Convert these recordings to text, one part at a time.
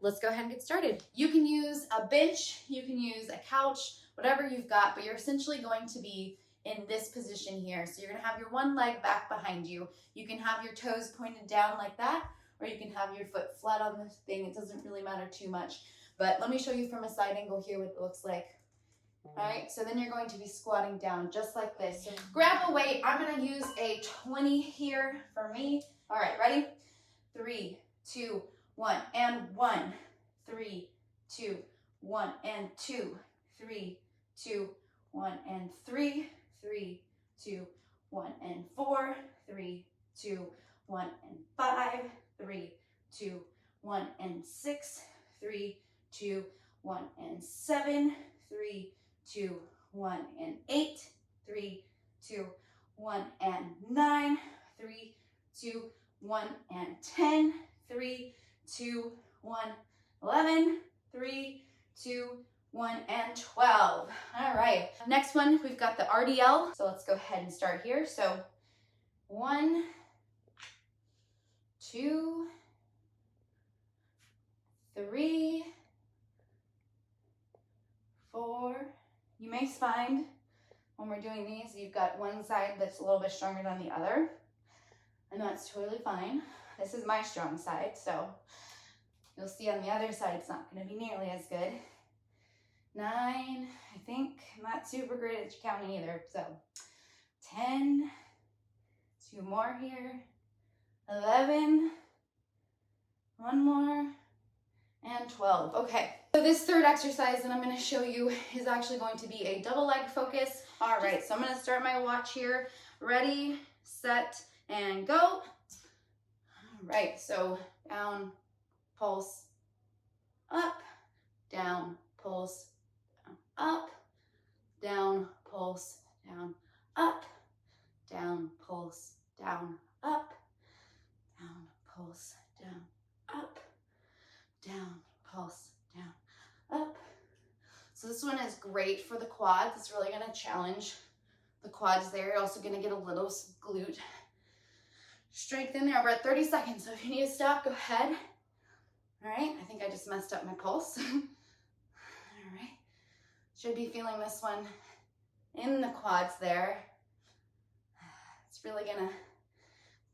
let's go ahead and get started. You can use a bench, you can use a couch, whatever you've got, but you're essentially going to be in this position here. So you're gonna have your one leg back behind you. You can have your toes pointed down like that, or you can have your foot flat on this thing. It doesn't really matter too much, but let me show you from a side angle here what it looks like. All right, so then you're going to be squatting down just like this. So grab a weight. I'm gonna use a 20 here for me. All right, ready? 3, 2, 1, and 1, 3, 2, 1, and 2, 3, 2, 1, and 3, 3, 2, 1, and 4, 3, 2, 1, and 5, 3, 2, 1, and 6, 3, 2, 1, and 7, 3, 2, 1, and 8, 3, 2, 1, and 9, 3, 2, 1, and 10, 3, 2, 1, 11, 3, 2, 1, and 12. All right, next one, we've got the RDL. So let's go ahead and start here. So 1, 2, 3, 4. You may find when we're doing these, you've got one side that's a little bit stronger than the other, and that's totally fine. This is my strong side, so you'll see on the other side it's not going to be nearly as good. 9, I think. I'm not super great at counting either, so 10, 2 more here, 11, 1 more, and 12. Okay, so this third exercise that I'm going to show you is actually going to be a double leg focus. All right, so I'm going to start my watch here. Ready, set, and go. All right, so down, pulse, up, down, pulse, up, down, pulse, down, up, down, pulse, down, up, down, pulse, down, up, down, pulse, down, up. So this one is great for the quads. It's really gonna challenge the quads there. You're also gonna get a little glute strength in there. We're at 30 seconds, so if you need to stop, go ahead. All right, I think I just messed up my pulse. All right, should be feeling this one in the quads there. It's really gonna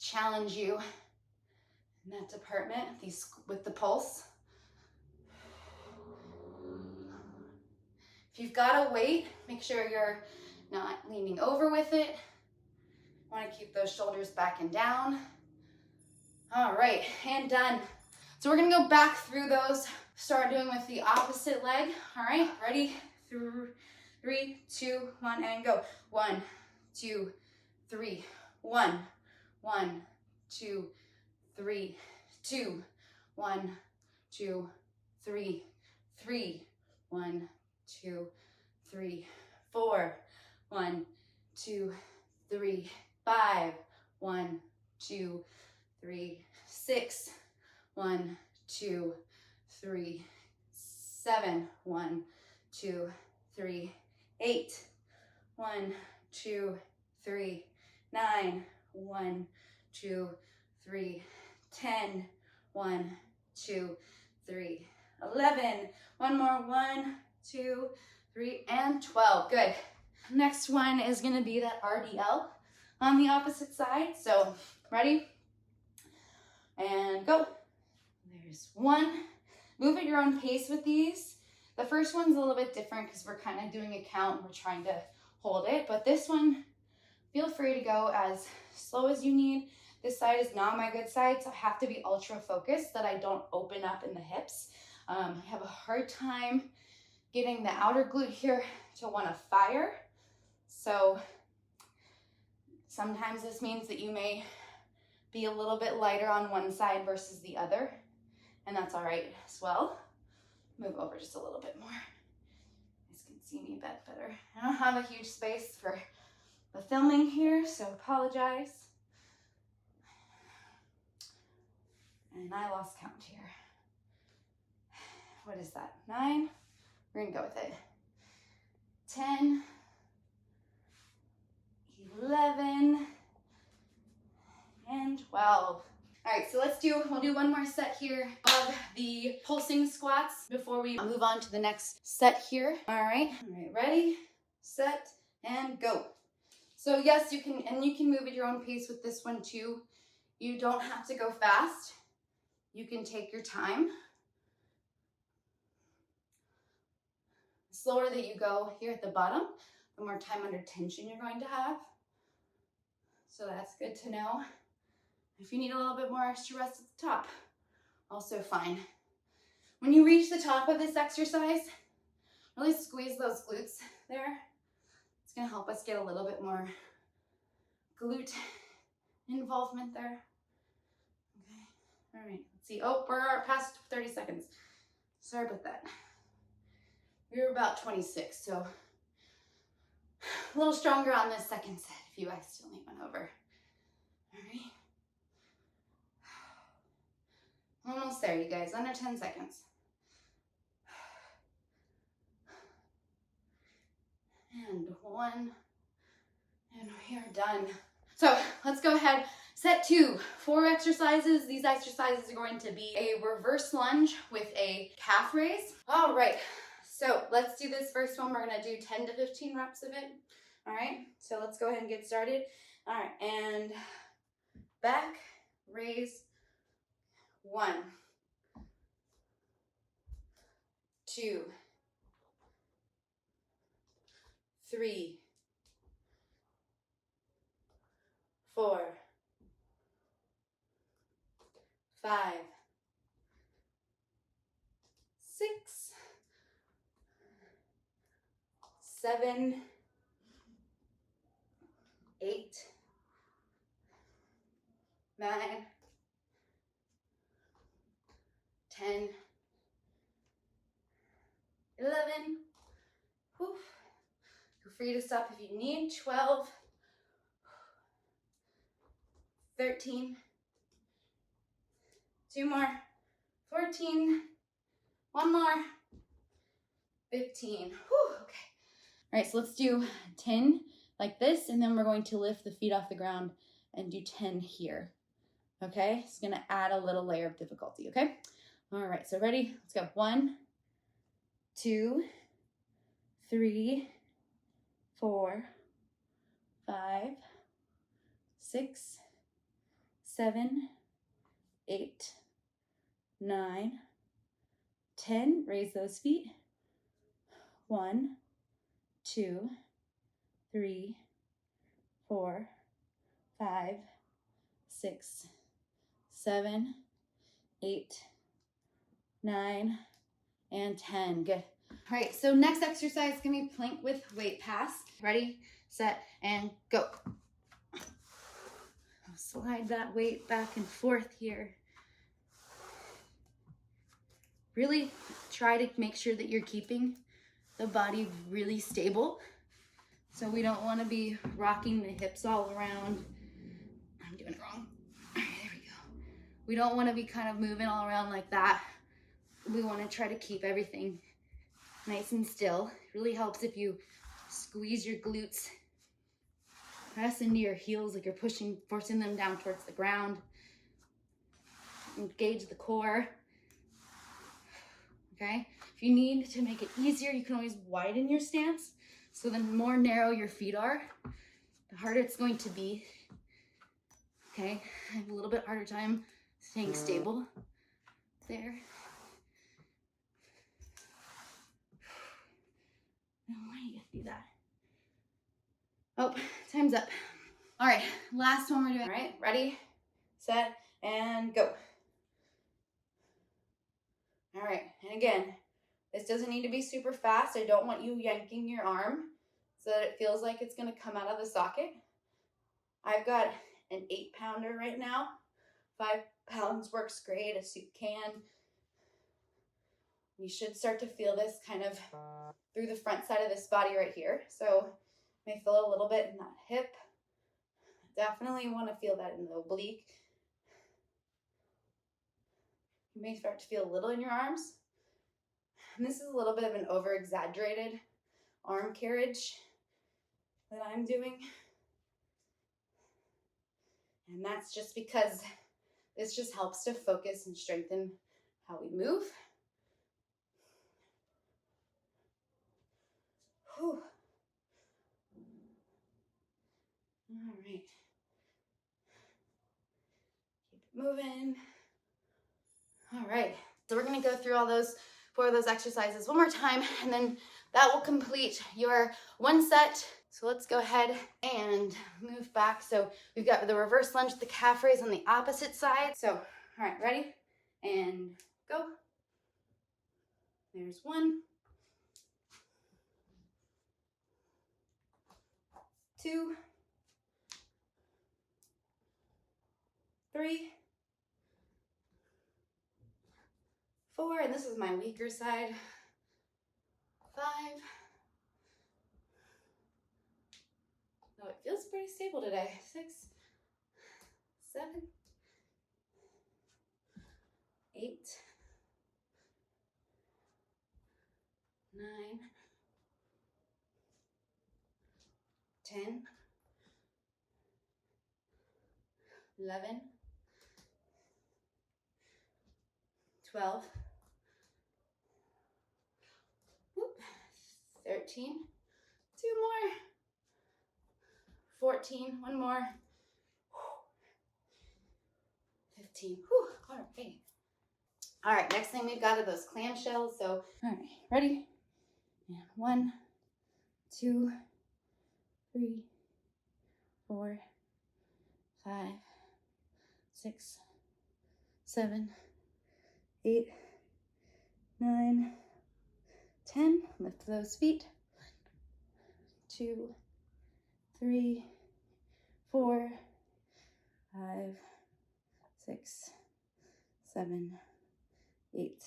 challenge you in that department, with the pulse. If you've got a weight, make sure you're not leaning over with it. Want to keep those shoulders back and down. All right, and done. So we're gonna go back through those. Start doing with the opposite leg. All right, ready? 3, 2, 1, and go. 1, 2, 3, 1, 1, 2, 3, 2, 1, 2, 3, 3, 1, 2, 3, 4, 1, 2, 3, 5, 1, 2, 3, 6, 1, 2, 3, 7, 1, 2, 3, 8, 1, 2, 3, 9, 1, 2, 3, 10, 1, 2, 3, 11. One more, 1, 2, 3, and 12. Good. Next one is gonna be that RDL on the opposite side. So ready? And go. There's 1. Move at your own pace with these. The first one's a little bit different because we're kind of doing a count. We're trying to hold it, but this one, feel free to go as slow as you need. This side is not my good side, so I have to be ultra focused that I don't open up in the hips. I have a hard time getting the outer glute here to want to fire. So sometimes this means that you may be a little bit lighter on one side versus the other, and that's all right as well. Move over just a little bit more. You guys can see me a bit better. I don't have a huge space for the filming here, so apologize. And I lost count here. What is that? 9? We're gonna go with it. 10, 11, and 12. All right, so we'll do one more set here of the pulsing squats before we move on to the next set here. All right, ready, set, and go. So yes, you can move at your own pace with this one too. You don't have to go fast. You can take your time. The slower that you go here at the bottom, the more time under tension you're going to have. So that's good to know. If you need a little bit more extra rest at the top, also fine. When you reach the top of this exercise, really squeeze those glutes there. It's gonna help us get a little bit more glute involvement there. Okay, all right, let's see. Oh, we're past 30 seconds. Sorry about that. We were about 26, so a little stronger on this second set if you accidentally went over. All right. Almost there, you guys, under 10 seconds. And one, and we are done. So let's go ahead. Set 2, 4 exercises. These exercises are going to be a reverse lunge with a calf raise. All right, so let's do this first one. We're gonna do 10 to 15 reps of it. All right, so let's go ahead and get started. All right, and back, raise, 1, 2, 3, 4, 5, 6, 7, 8, 9, 10, 11, whew. Feel free to stop if you need, 12, 13, 2 more, 14, 1 more, 15, whew, okay. All right, so let's do 10 like this, and then we're going to lift the feet off the ground and do 10 here, okay? It's gonna add a little layer of difficulty, okay? All right, so ready? Let's go. 1, 2, 3, 4, 5, 6, 7, 8, 9, 10. Raise those feet. 1, 2, 3, 4, 5, 6, 7, 8, 9, and 10. Good. All right, so next exercise is gonna be plank with weight pass. Ready, set, and go. I'll slide that weight back and forth here. Really try to make sure that you're keeping the body really stable. So we don't want to be rocking the hips all around. I'm doing it wrong. All right, there we go. We don't want to be kind of moving all around like that. We want to try to keep everything nice and still. It really helps if you squeeze your glutes, press into your heels like you're forcing them down towards the ground. Engage the core. Okay, if you need to make it easier, you can always widen your stance. So the more narrow your feet are, the harder it's going to be. Okay, I have a little bit harder time staying stable there. Why do you have to do that? Oh, time's up. All right, last one we're doing. All right, ready, set, and go. All right, and again, this doesn't need to be super fast. I don't want you yanking your arm so that it feels like it's gonna come out of the socket. I've got an 8-pounder right now. 5 pounds works great as you can. You should start to feel this kind of through the front side of this body right here. So you may feel a little bit in that hip. Definitely want to feel that in the oblique. You may start to feel a little in your arms. And this is a little bit of an over-exaggerated arm carriage that I'm doing. And that's just because This just helps to focus and strengthen how we move. Whew. All right. Keep it moving. All right. So we're going to go through all those 4 of those exercises one more time, and then that will complete your 1 set. So let's go ahead and move back. So we've got the reverse lunge with the calf raise on the opposite side. So, all right, ready? And go. There's 1, 2, 3, 4, and this is my weaker side. 5. Oh, it feels pretty stable today. 6, 7, 8, 9, 10, 11, 12, 13, 2 more, 14, 1 more, 15, all right. All right, next thing we've got are those clamshells. So, all right, ready? And 1, 2, 3, 4, 5, 6, 7, 8, 9, 10. Lift those feet. 2, 3, 4, 5, 6, 7, 8,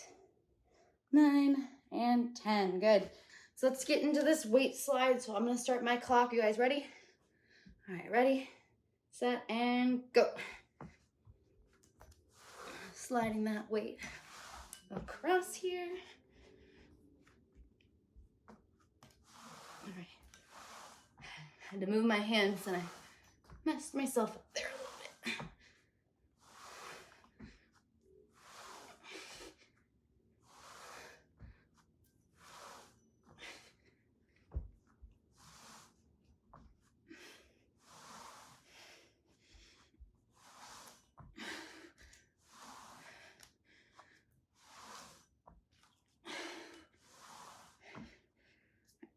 9, and 10. Good. So let's get into this weight slide. So I'm going to start my clock. You guys ready? All right, ready, set, and go. Sliding that weight across here. All right. I had to move my hands and I messed myself up there a little bit.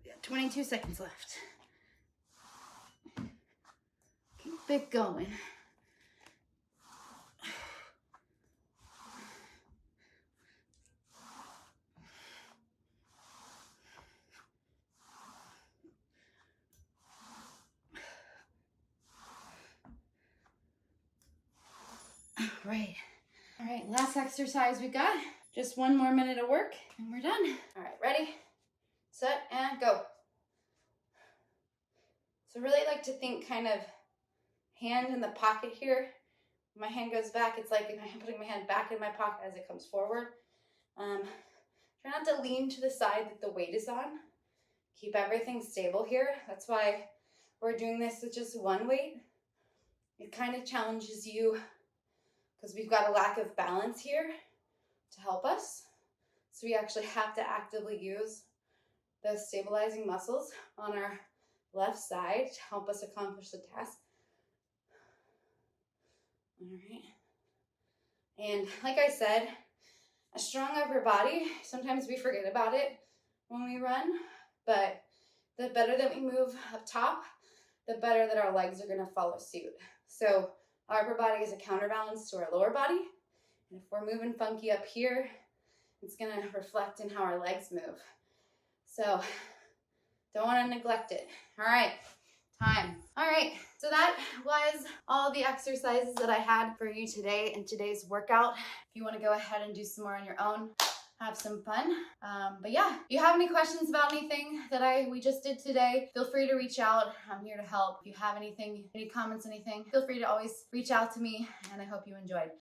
We got 22 seconds left. Keep it going. All right, last exercise we got. Just 1 more minute of work and we're done. All right, ready, set, and go. So really like to think kind of hand in the pocket here. My hand goes back, it's like I'm putting my hand back in my pocket as it comes forward. Try not to lean to the side that the weight is on. Keep everything stable here. That's why we're doing this with just 1 weight. It kind of challenges you because we've got a lack of balance here to help us. So we actually have to actively use the stabilizing muscles on our left side to help us accomplish the task. All right. And like I said, a strong upper body, sometimes we forget about it when we run, but the better that we move up top, the better that our legs are gonna follow suit. So our upper body is a counterbalance to our lower body. And if we're moving funky up here, it's gonna reflect in how our legs move. So don't wanna neglect it. All right, time. All right, so that was all the exercises that I had for you today in today's workout. If you wanna go ahead and do some more on your own, have some fun. But yeah, if you have any questions about anything that we just did today, feel free to reach out. I'm here to help. If you have anything, any comments, anything, feel free to always reach out to me, and I hope you enjoyed.